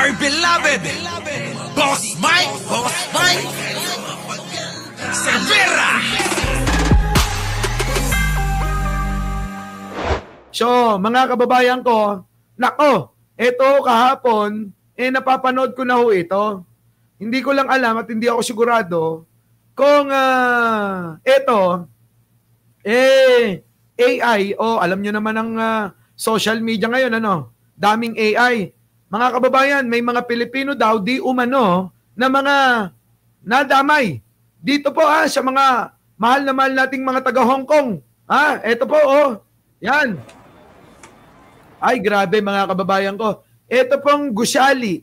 my beloved Boss Mike Cervera. So, mga kababayan ko, nako, eto kahapon, napapanood ko na ho ito. Hindi ko lang alam at hindi ako sigurado kung eto, AI, alam nyo naman ang social media ngayon, ano? Daming AI. Mga kababayan, may mga Pilipino daw, di umano, na mga nadamay. Dito po sa mga mahal na mahal nating mga taga Hong Kong. Eto po, yan. Ay, grabe mga kababayan ko. Ito pong gusali,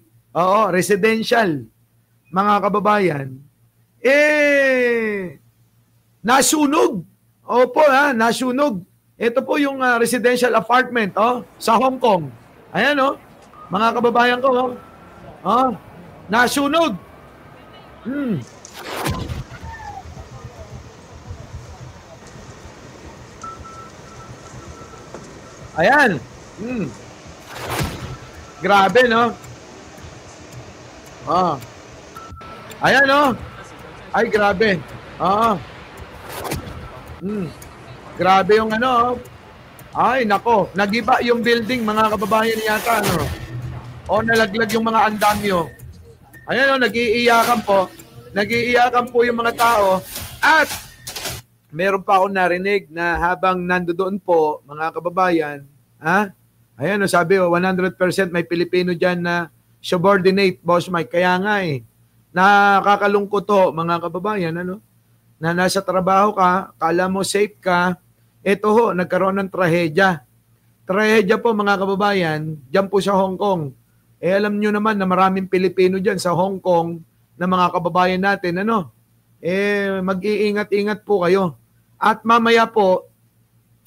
residential, mga kababayan, nasunog. Opo, nasunog. Ito po yung residential apartment, sa Hong Kong. Ayan, mga kababayan ko, nasunog. Ayan. Grabe, no? Ayan, no? Ay, grabe. Grabe yung ano. Ay, nako. Nagiba yung building, mga kababayan yata, ano? Nalaglag yung mga andamyo. Ayan, no? Nag-iiyakan po. Nag-iiyakan po yung mga tao. At meron pa ako narinig na habang nandoon po, mga kababayan, ayan, sabi 100% may Pilipino dyan na subordinate, Boss Mike. Kaya nga nakakalungkot to, mga kababayan, na nasa trabaho ka, kala mo safe ka, eto nagkaroon ng trahedya. Trahedya po, mga kababayan, dyan po sa Hong Kong. Alam nyo naman na maraming Pilipino dyan sa Hong Kong na mga kababayan natin, mag-iingat-ingat po kayo. At mamaya po,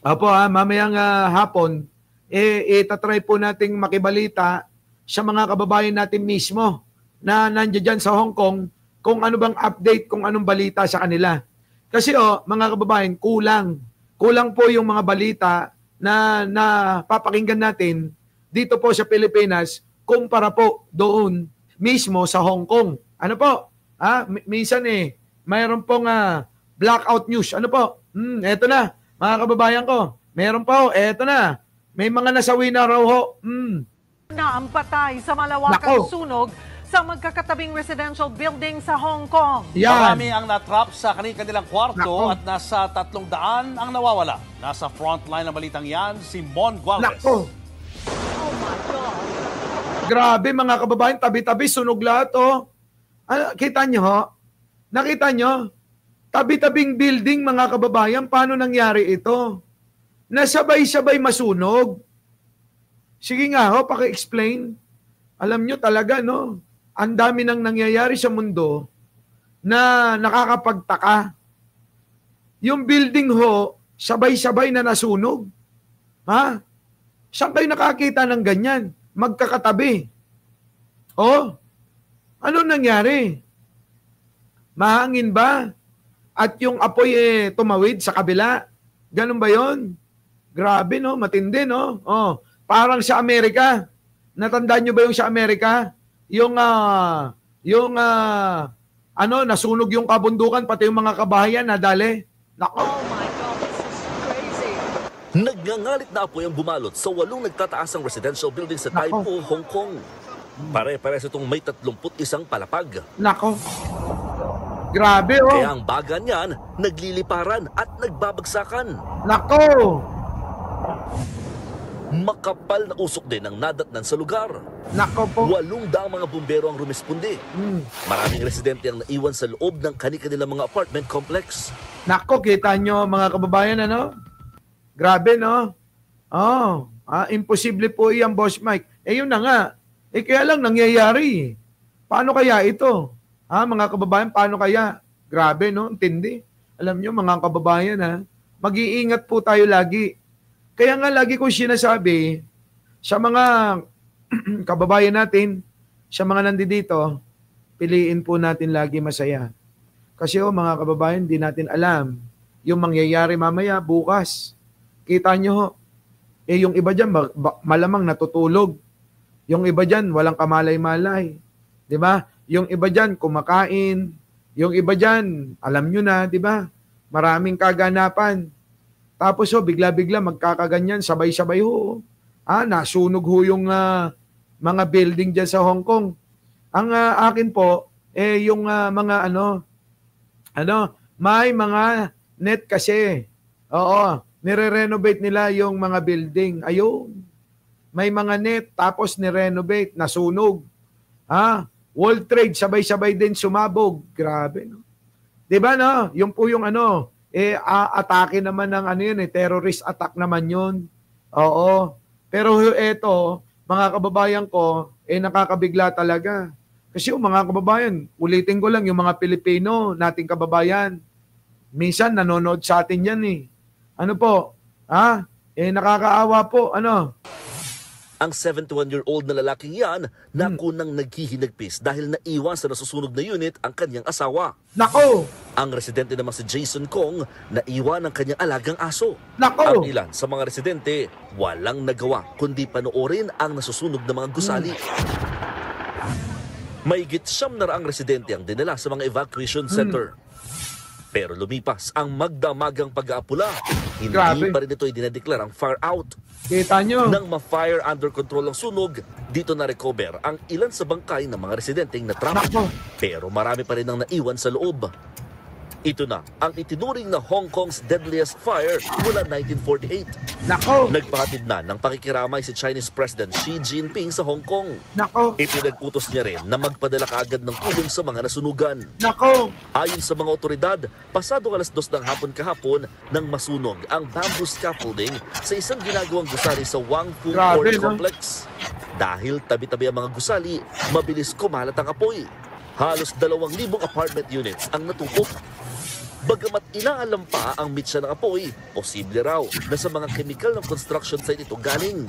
mamayang hapon, itatry po nating makibalita sa mga kababayan natin mismo na nandiyan dyan sa Hong Kong kung ano bang update, kung anong balita sa kanila. Kasi mga kababayan, kulang po yung mga balita na papakinggan natin dito po sa Pilipinas kumpara po doon mismo sa Hong Kong. Ano po? Minsan mayroon pong blackout news. Ano po? Eto na, mga kababayan ko. Meron po, eto na. May mga nasawi na raw ho. Na ang patay sa malawakang sunog sa magkakatabing residential building sa Hong Kong. Yan. Marami ang natrap sa kanilang kwarto at nasa 300 ang nawawala. Nasa frontline ng balitang yan, si Mon Gualvez. Oh my God. Grabe mga kababayan, tabi-tabi, sunog lahat Kita nyo ho? Nakita nyo? Tabi-tabing building, mga kababayan, paano nangyari ito? Nasabay-sabay masunog. Sige nga paki-explain. Alam nyo talaga, ang dami nang nangyayari sa mundo na nakakapagtaka. Yung building sabay-sabay na nasunog. Saan kayo nakakita ng ganyan? Magkakatabi. Ano nangyari? Mahangin ba? At yung apoy tumawid sa kabila? Ganun ba yon? Grabe, matindi, parang sa Amerika. Natandaan nyo ba yung sa Amerika? Yung nasunog yung kabundukan, pati yung mga kabahayan nadali. Nako. Oh my God, this is crazy. Nagngangalit na apoy ang bumalot sa 8 nagtataasang residential building sa Tai Po, Hong Kong. Pare-pares itong may 31 palapag. Nako. Grabe, Kaya ang baga niyan, nagliliparan at nagbabagsakan. Nako. Makapal na usok din ang nadatnan sa lugar. Nako po. 800 mga bumbero ang rumisponde. Maraming residente ang naiwan sa loob ng kanilang mga apartment complex. Nako, kita nyo mga kababayan, Grabe, imposible po iyan, Boss Mike. Yun na nga. Kaya lang nangyayari. Paano kaya ito? Mga kababayan, paano kaya? Grabe, Intindi. Alam nyo, mga kababayan, mag-iingat po tayo lagi. Kaya nga lagi ko sinasabi sa mga kababayan natin, sa mga nandito, piliin po natin lagi masaya. Kasi mga kababayan, di natin alam yung mangyayari mamaya, bukas. Kita nyo, yung iba dyan, malamang natutulog. Yung iba dyan, walang kamalay-malay. Di ba? Yung iba dyan, kumakain. Yung iba dyan, alam nyo na, di ba? Maraming kaganapan. Tapos bigla-bigla magkakaganyan, sabay-sabay ho. Nasunog ho yung mga building dyan sa Hong Kong. Ang akin po, yung mga may mga net kasi. Oo, nire-renovate nila yung mga building. Ayun. May mga net, tapos nire-renovate, nasunog. World Trade, sabay-sabay din sumabog. Grabe, no? Diba, no? Yung po yung atake naman ng terrorist attack naman yun. Oo. Pero eto, mga kababayan ko, nakakabigla talaga. Kasi yung mga kababayan, ulitin ko lang, yung mga Pilipino, nating kababayan, minsan nanonood sa atin yan eh. Ano po? Nakakaawa po. Ano? Ang 71-year-old na lalaking yan, nakunang naghihinagpis dahil naiwan sa nasusunog na unit ang kanyang asawa. Nako! Ang residente naman si Jason Kong, naiwan ang kanyang alagang aso. Nako! Ang ilan sa mga residente, walang nagawa kundi panoorin ang nasusunog na mga gusali. Mahigit 9 na ang residente ang dinala sa mga evacuation center. Pero lumipas ang magdamagang pag-aapula. Hindi pa rin ito idinedeklarang fire out. Kita nyo? Nang ma-fire under control ang sunog, dito na-recover ang ilan sa bangkay ng mga residenteng natrap. Pero marami pa rin ang naiwan sa loob. Ito na ang itinuring na Hong Kong's deadliest fire mula 1948. Nako! Nagpahatid na ng pakikiramay si Chinese President Xi Jinping sa Hong Kong. Nako! Ipinag-utos niya rin na magpadala kaagad ng tulong sa mga nasunugan. Nako! Ayon sa mga otoridad, pasado alas 2 ng hapon kahapon nang masunog ang bamboo scaffolding sa isang ginagawang gusali sa Wang Fu Port Complex. Dahil tabi-tabi ang mga gusali, mabilis kumalat ang apoy. Halos 2,000 apartment units ang natupok. Bagamat inaalam pa ang mitsa ng apoy, posible raw na sa mga chemical ng construction site ito galing.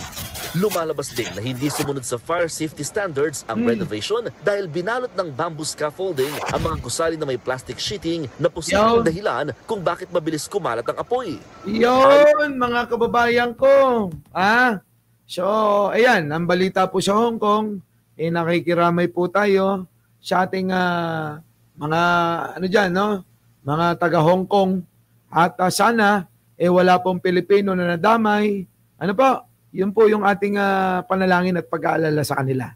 Lumalabas din na hindi sumunod sa fire safety standards ang renovation dahil binalot ng bamboo scaffolding ang mga gusali na may plastic sheeting na posibleng dahilan kung bakit mabilis kumalat ang apoy. Yun, mga kababayan ko. So, ayan, ang balita po sa Hong Kong, nakikiramay po tayo sa ating mga, mga taga Hong Kong. At sana, wala pong Pilipino na nadamay. Ano po? Yun po yung ating panalangin at pag-aalala sa kanila.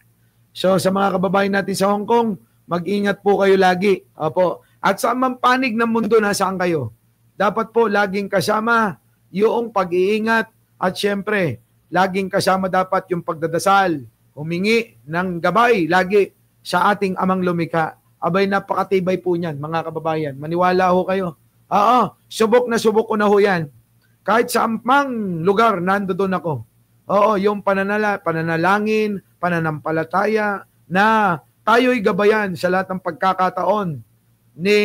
So, sa mga kababayan natin sa Hong Kong, mag-ingat po kayo lagi. Opo. At sa panig ng mundo, nasaan kayo? Dapat po laging kasama yung pag-iingat at syempre, laging kasama dapat yung pagdadasal, humingi ng gabay lagi sa ating amang lumikha. Abay, napakatibay po niyan, mga kababayan. Maniwala ho kayo. Subok ko na ho yan. Kahit sa amang lugar, nandoon ako. Yung pananalangin, pananampalataya, na tayo'y gabayan sa lahat ng pagkakataon ni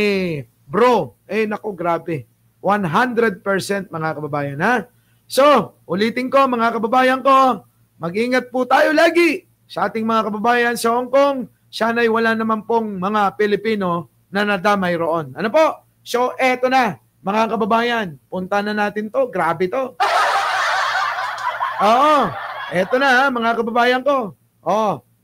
bro. Naku, grabe. 100% mga kababayan, ha? So, ulitin ko, mga kababayan ko, mag-ingat po tayo lagi sa ating mga kababayan sa Hong Kong. Sana'y wala naman pong mga Pilipino na nadamay roon. Ano po? So, eto na, mga kababayan. Punta na natin to. Grabe to. Eto na, mga kababayan ko.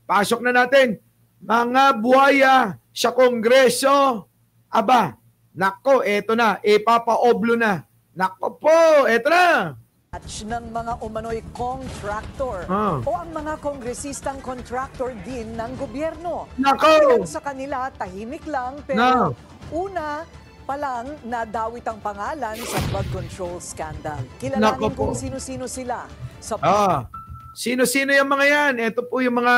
Pasok na natin. Mga buhaya sa Kongreso. Aba, nako, eto na. Ipapaoblo na. Nako po, eto na. Ng mga umano'y contractor o ang mga kongresistang contractor din ng gobyerno. Nako! Sa kanila, tahimik lang, pero una pa lang nadawit ang pangalan sa drug control scandal. Kilalanin kung sino-sino sila. Sino-sino yung mga yan? Ito po yung mga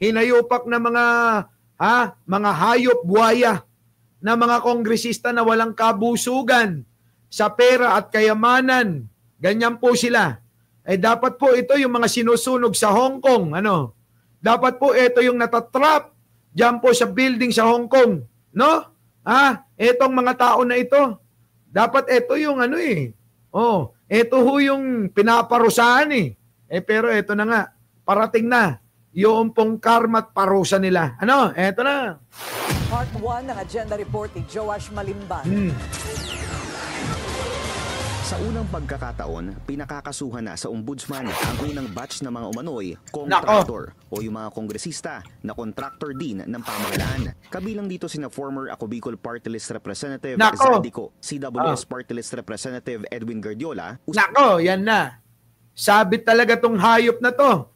hinayupak na mga hayop buhaya na mga kongresista na walang kabusugan sa pera at kayamanan. Ganyan po sila. Dapat po ito yung mga sinusunog sa Hong Kong. Dapat po ito yung natatrap dyan po sa building sa Hong Kong. No? Etong mga tao na ito. Dapat ito yung ito ho yung pinaparusahan pero ito na nga. Parating na. Yung pong karma at parusa nila. Eto na. Part 1 ng Agenda Report ni Joash Malimban. Sa unang pagkakataon, pinakakasuhan na sa ombudsman ang unang batch ng mga umano'y contractor o yung mga kongresista na contractor din ng pamahalaan. Kabilang dito sina former Ako Bicol Party List Representative Zaldico, CWS Party List Representative Edwin Guardiola. Nako, yan na. Sabit talaga tong hayop na to.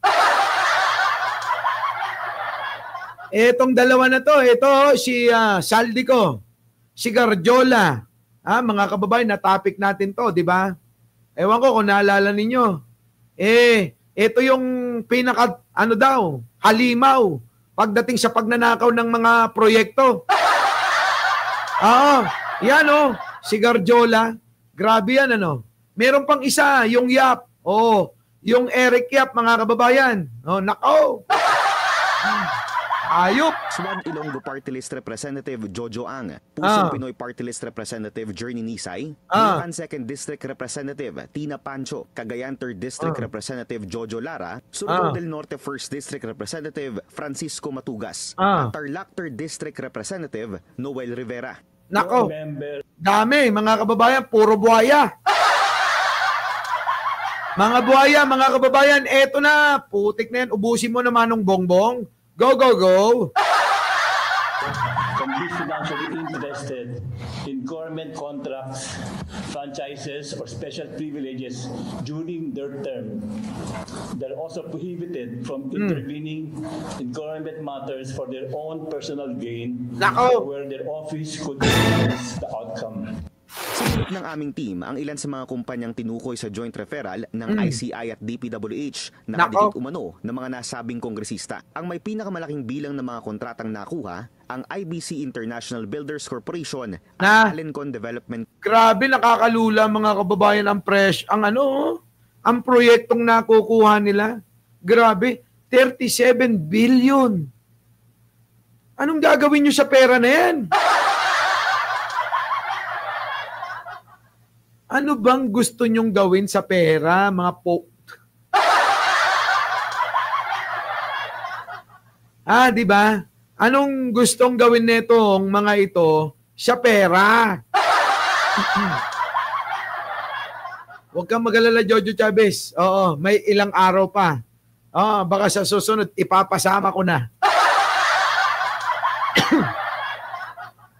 Etong dalawa na to, ito si Zaldico, si Guardiola. Mga kababayan, na topic natin to, di ba? Ewan ko kung naalala ninyo. Ito yung pinaka, halimaw pagdating sa pagnanakaw ng mga proyekto. Yan si Guardiola. Grabe yan, Meron pang isa, yung Yap. Yung Eric Yap, mga kababayan. Nako. Ayop. Suwag Ilonggo Party List Representative Jojo Ang, Pusong Pinoy Party List Representative Journey Nisay, Bulacan 2nd District Representative Tina Pancho, Cagayan 3rd District Representative Jojo Lara, Surigao del Norte 1st District Representative Francisco Matugas, at Tarlac 3rd District Representative Noel Rivera. Nako, dami mga kababayan, puro buhaya. Mga buhaya, mga kababayan, eto na, putik na yan, ubusin mo naman ng bongbong. Go, go, go! Can be financially interested in government contracts, franchises, or special privileges during their term. They're also prohibited from intervening in government matters for their own personal gain, where their office could influence the outcome. Sinulot ng aming team ang ilan sa mga kumpanyang tinukoy sa joint referral ng ICI at DPWH na kadikit umano ng mga nasabing kongresista. Ang may pinakamalaking bilang ng mga kontratang nakuha, ang IBC International Builders Corporation at Alencon Development. Grabe, nakakalula mga kababayan ang proyektong nakukuha nila. Grabe, 37 billion. Anong gagawin nyo sa pera na yan? Ano bang gusto nyong gawin sa pera, mga po? Di ba? Anong gustong gawin netong mga ito sa pera? Huwag kang mag-alala, Jojo Chavez. Oo, may ilang araw pa. Baka sa susunod, ipapasama ko na.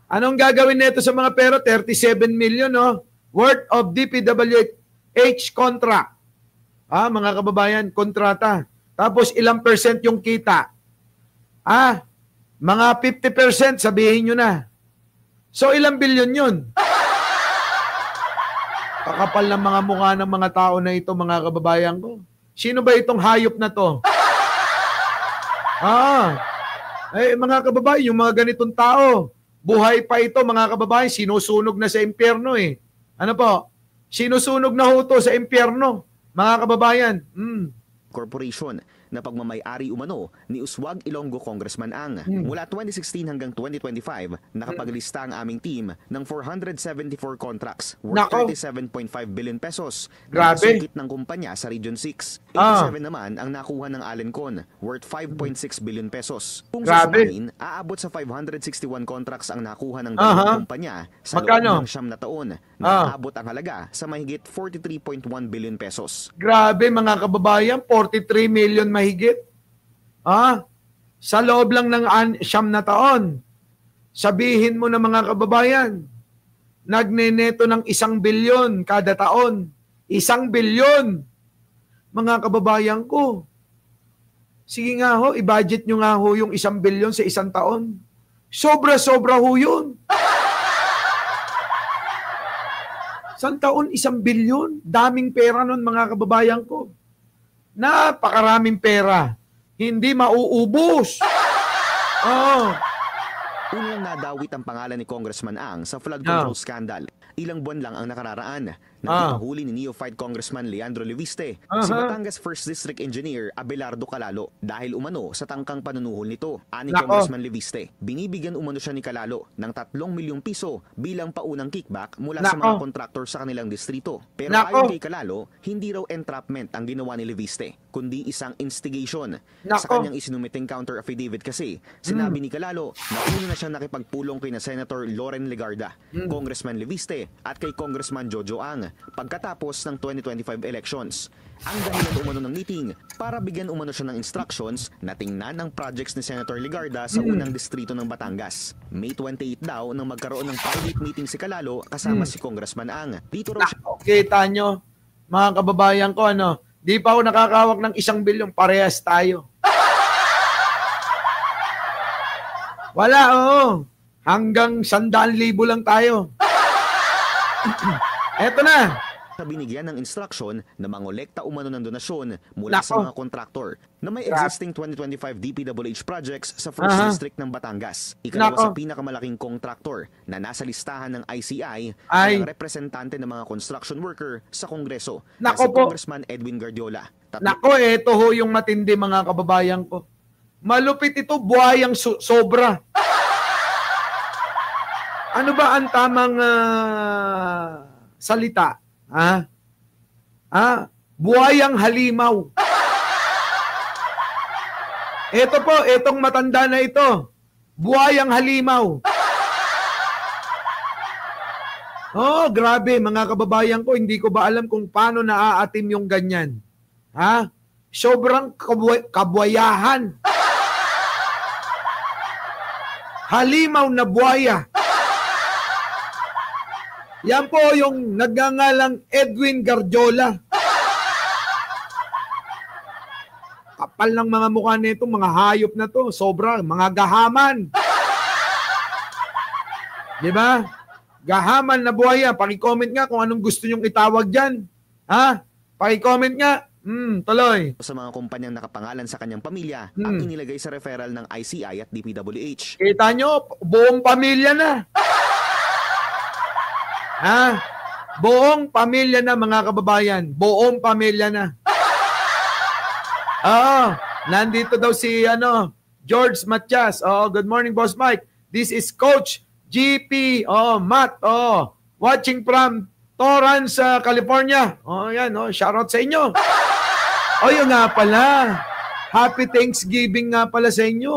Anong gagawin nito sa mga pera? 37 million, worth of DPWH contract. Mga kababayan, kontrata. Tapos ilang percent yung kita? Mga 50% sabihin nyo na. So ilang bilyon yun? Kakapal ng mga mukha ng mga tao na ito, mga kababayan ko. Sino ba itong hayop na to? Mga kababayan, yung mga ganitong tao, buhay pa ito, mga kababayan, sinusunog na sa impyerno Ano po? Sinusunog na ho to sa impyerno, mga kababayan. Corporation na pagmamay-ari umano ni Uswag Ilonggo Congressman Ang. Mula 2016 hanggang 2025, nakapaglista ang aming team ng 474 contracts worth 37.5 billion pesos. Grabe. Nasungkit ng kumpanya sa Region 6. 87 naman ang nakuha ng Alencon worth 5.6 billion pesos. Kung susumahin, aabot sa 561 contracts ang nakuha ng dalawang kumpanya sa loob ng 9 na taon. Naabot ang halaga sa mahigit 43.1 billion pesos. Grabe mga kababayan, 43 million mahigit. Sa loob lang ng 9 na taon. Sabihin mo na mga kababayan, nagneneto ng 1 bilyon kada taon. 1 bilyon. Mga kababayan ko. Sige nga ho, i-budget nyo nga ho yung 1 bilyon sa 1 taon. Sobra-sobra ho yun. 1 taon, 1 bilyon. Daming pera nun mga kababayan ko. Napakaraming pera. Hindi mauubos. Unang nadawit ang pangalan ni Congressman Ang sa flood control scandal. Ilang buwan lang ang nakararaan. Nakikahuli ni neophyte Congressman Leandro Leviste, si Batangas 1st District Engineer Abelardo Calalo dahil umano sa tangkang panunuhol nito. Ani Congressman Leviste, binibigyan umano siya ni Calalo ng 3 milyong piso bilang paunang kickback mula sa mga kontraktor sa kanilang distrito. Pero ayon kay Calalo, hindi raw entrapment ang ginawa ni Leviste, kundi isang instigation. Sa kanyang isinumiting counter affidavit kasi, sinabi ni Calalo na una na siyang nakipagpulong kay na Senator Loren Legarda, Congressman Leviste at kay Congressman Jojo Ang pagkatapos ng 2025 elections. Ang dahilan umano ng meeting para bigyan umano siya ng instructions na tingnan ang projects ni Senator Legarda sa unang distrito ng Batangas. May 28 daw nang magkaroon ng private meeting si Calalo kasama si Congressman Ang. Dito raw siya... Kita nyo, mga kababayan ko, di pa ako nakakawak ng 1 bilyon, parehas tayo. Wala, hanggang 100,000 lang tayo. Eto na. Binigyan ng instruction na mangolekta umano ng donasyon mula sa mga kontraktor na may existing 2025 DPWH projects sa 1st District ng Batangas. Ikalawa sa pinakamalaking kontraktor na nasa listahan ng ICI ay ang representante ng mga construction worker sa Kongreso na si Congressman Edwin Guardiola. Ito ho yung matindi, mga kababayan ko. Malupit ito, buhayang sobra. Ano ba ang tamang salita? Buhayang halimaw. Ito po, itong matanda na ito. Buhayang halimaw. Grabe, mga kababayan ko, hindi ko ba alam kung paano naaatim yung ganyan. Sobrang kabuhayahan. Halimaw na buhaya. Yan po yung nagngangalang Edwin Guardiola. Kapal ng mga mukha nito, mga hayop na to. Sobra, mga gahaman. Di ba? Gahaman na buhaya. Paki-comment nga kung anong gusto nyong itawag dyan. Paki-comment nga. Tuloy. Sa mga kumpanyang nakapangalan sa kanyang pamilya, ang inilagay sa referral ng ICI at DPWH. Kita nyo, buong pamilya na. Buong pamilya na, mga kababayan. Buong pamilya na. Nandito daw si George Matias. Good morning, Boss Mike. This is Coach GP. Matt. Watching from Torrance, California. Yan. Shoutout sa inyo. Yun nga pala. Happy Thanksgiving nga pala sa inyo.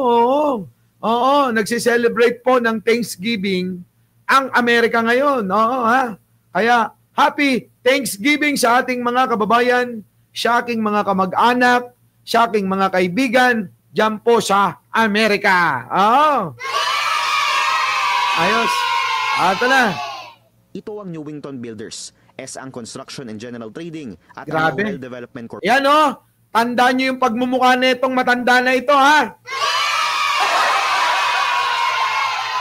Nagsiselebrate po ng Thanksgiving ang Amerika ngayon. Kaya, happy Thanksgiving sa ating mga kababayan, sa aking mga kamag-anak, sa aking mga kaibigan, dyan po sa Amerika. Ayos. Ito na. Ito ang Newington Builders, ang Construction and General Trading at Grabe. ang Noel Development Corp. Yan tandaan nyo yung pagmumukha na itong matanda na ito,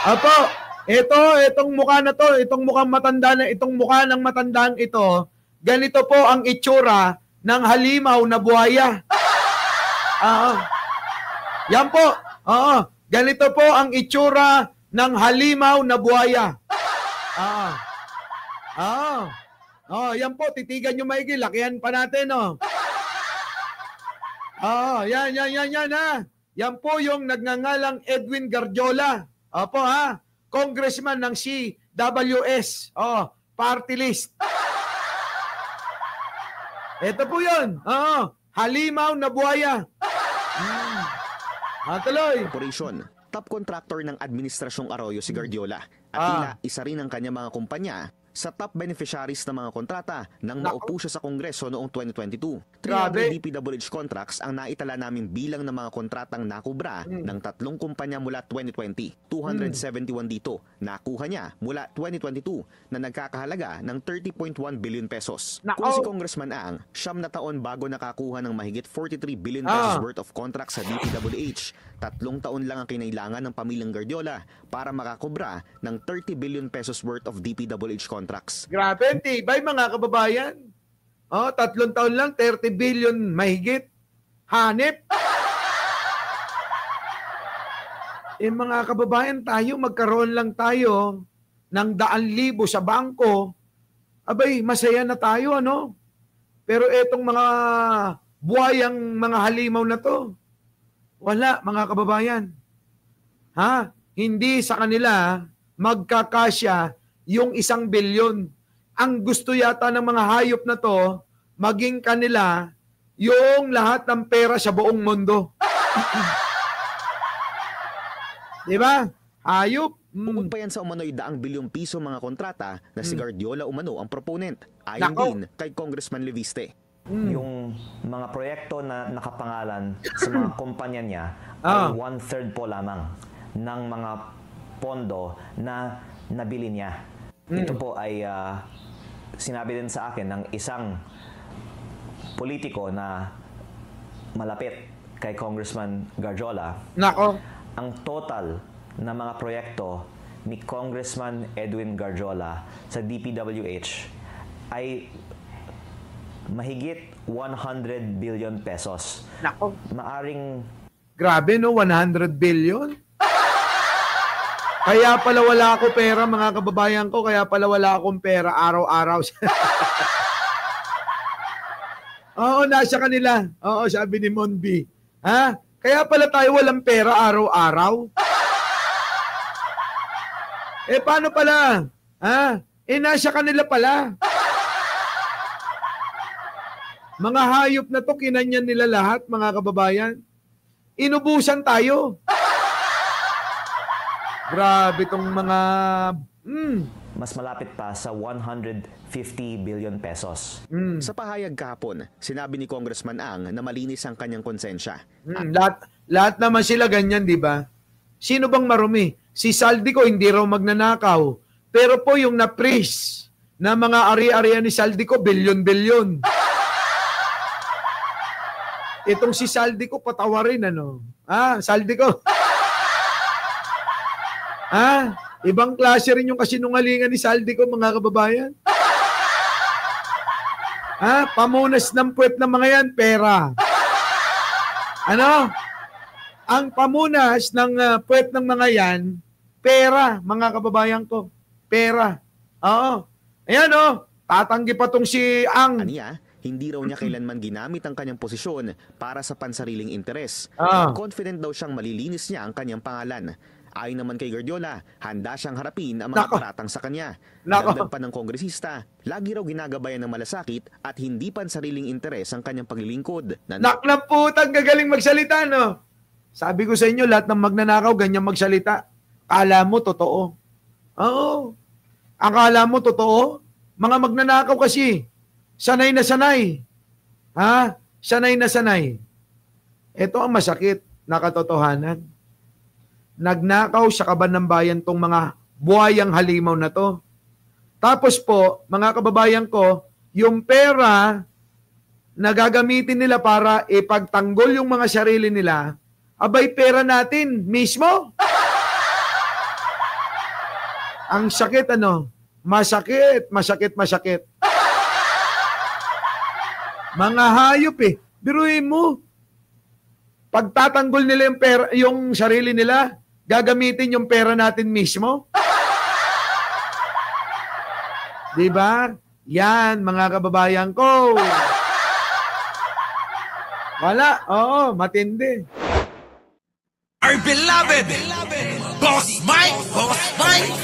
Apo. Itong mukha na to, itong mukhang matanda na, itong mukha ng matandang ito, ganito po ang itsura ng halimaw na buhaya. Yan po. Ganito po ang itsura ng halimaw na buhaya. Yan po, titigan nyo maigi, lakihan pa natin, yan. Yan po yung nagngangalang Edwin Guardiola. Opo, Congressman ng CWS. Party list. Ito po yun. Halimaw na buhaya. Tuloy. Corporation, top contractor ng Administrasyong Arroyo si Guardiola. At tila isa rin ang kanyang mga kumpanya sa top beneficiaries ng mga kontrata nang maupo siya sa Kongreso noong 2022. 300 DPWH contracts ang naitala naming bilang ng mga kontratang nakubra ng 3 kumpanya mula 2020. 271 dito nakuha niya mula 2022 na nagkakahalaga ng 30.1 billion pesos. Kung si Congressman Ang, 9 na taon bago nakakuha ng mahigit 43 billion pesos worth of contracts sa DPWH, 3 taon lang ang kinailangan ng pamilyang Guardiola para makakubra ng 30 billion pesos worth of DPWH contracts. Grabe, tibay mga kababayan. 3 taon lang, 30 billion mahigit. Hanip. Mga kababayan, magkaroon lang tayo ng 100,000 sa bangko. Abay, masaya na tayo, Pero etong mga buhayang mga halimaw na to, wala, mga kababayan. Hindi sa kanila magkakasya yung 1 bilyon. Ang gusto yata ng mga hayop na to, maging kanila yung lahat ng pera sa buong mundo. Di ba? Hayop. Bukod pa yan sa umano'y daang bilyong piso mga kontrata na si Guardiola umano ang proponent. Ayon Nako. din kay Congressman Leviste. Yung mga proyekto na nakapangalan sa mga kumpanya niya ay 1/3 po lamang ng mga pondo na nabili niya. Ito po ay sinabi din sa akin ng isang politiko na malapit kay Congressman Garjola. Nako. Ang total na mga proyekto ni Congressman Edwin Garjola sa DPWH ay mahigit 100 billion pesos. Nako. Maaring Grabe no, 100 billion? Kaya pala wala ako pera mga kababayan ko, kaya pala wala akong pera araw-araw. Oo, nasa kanila. Oo, sabi ni Monby. Ha? Kaya pala tayo walang pera araw-araw? Paano pala? Ha? Nasa kanila pala. Mga hayop na to, kinanyan nila lahat, mga kababayan. Inubusan tayo. Grabe tong mga... mas malapit pa sa 150 billion pesos. Sa pahayag kahapon, sinabi ni Congressman Ang na malinis ang kanyang konsensya. Lahat naman sila ganyan, di ba? Sino bang marumi? Si Saldico hindi raw magnanakaw. Pero po yung na-freeze na mga ari-arian ni Saldico, bilyon-bilyon. Itong si Saldico, patawarin, ano? Saldico. Ibang klase rin yung kasinungalingan ni Saldico, mga kababayan. Pamunas ng puwet ng mga yan, pera. Ano? Ang pamunas ng puwet ng mga yan, pera, mga kababayan ko. Pera. Oo. Ayan, tatanggi pa tong si Ang. Aniya, hindi raw niya kailanman ginamit ang kanyang posisyon para sa pansariling interes. Confident daw siyang malilinis niya ang kanyang pangalan. Ayon naman kay Guardiola, handa siyang harapin ang mga paratang sa kanya. Dagdag pa ng kongresista, lagi raw ginagabayan ng malasakit at hindi pansariling interes ang kanyang paglilingkod. Naknaputang gagaling magsalita, no? Sabi ko sa inyo, lahat ng magnanakaw, ganyan magsalita. Akala mo, totoo. Oo. Akala mo, totoo? Mga magnanakaw kasi, sanay na sanay. Sanay na sanay. Ito ang masakit na katotohanan. Nagnakaw sa kaban ng bayan tong mga buhayang halimaw na to. Tapos po, mga kababayan ko, yung pera na gagamitin nila para ipagtanggol yung mga sarili nila, abay pera natin mismo. Ang sakit, ano? Masakit, masakit, masakit. Mga hayop Biruin mo. Pagtatanggol nila yung pera, yung sarili nila, gagamitin yung pera natin mismo. Diba? Yan, mga kababayan ko. Wala. Oo, matindi. Our beloved Boss Mike! Boss Mike!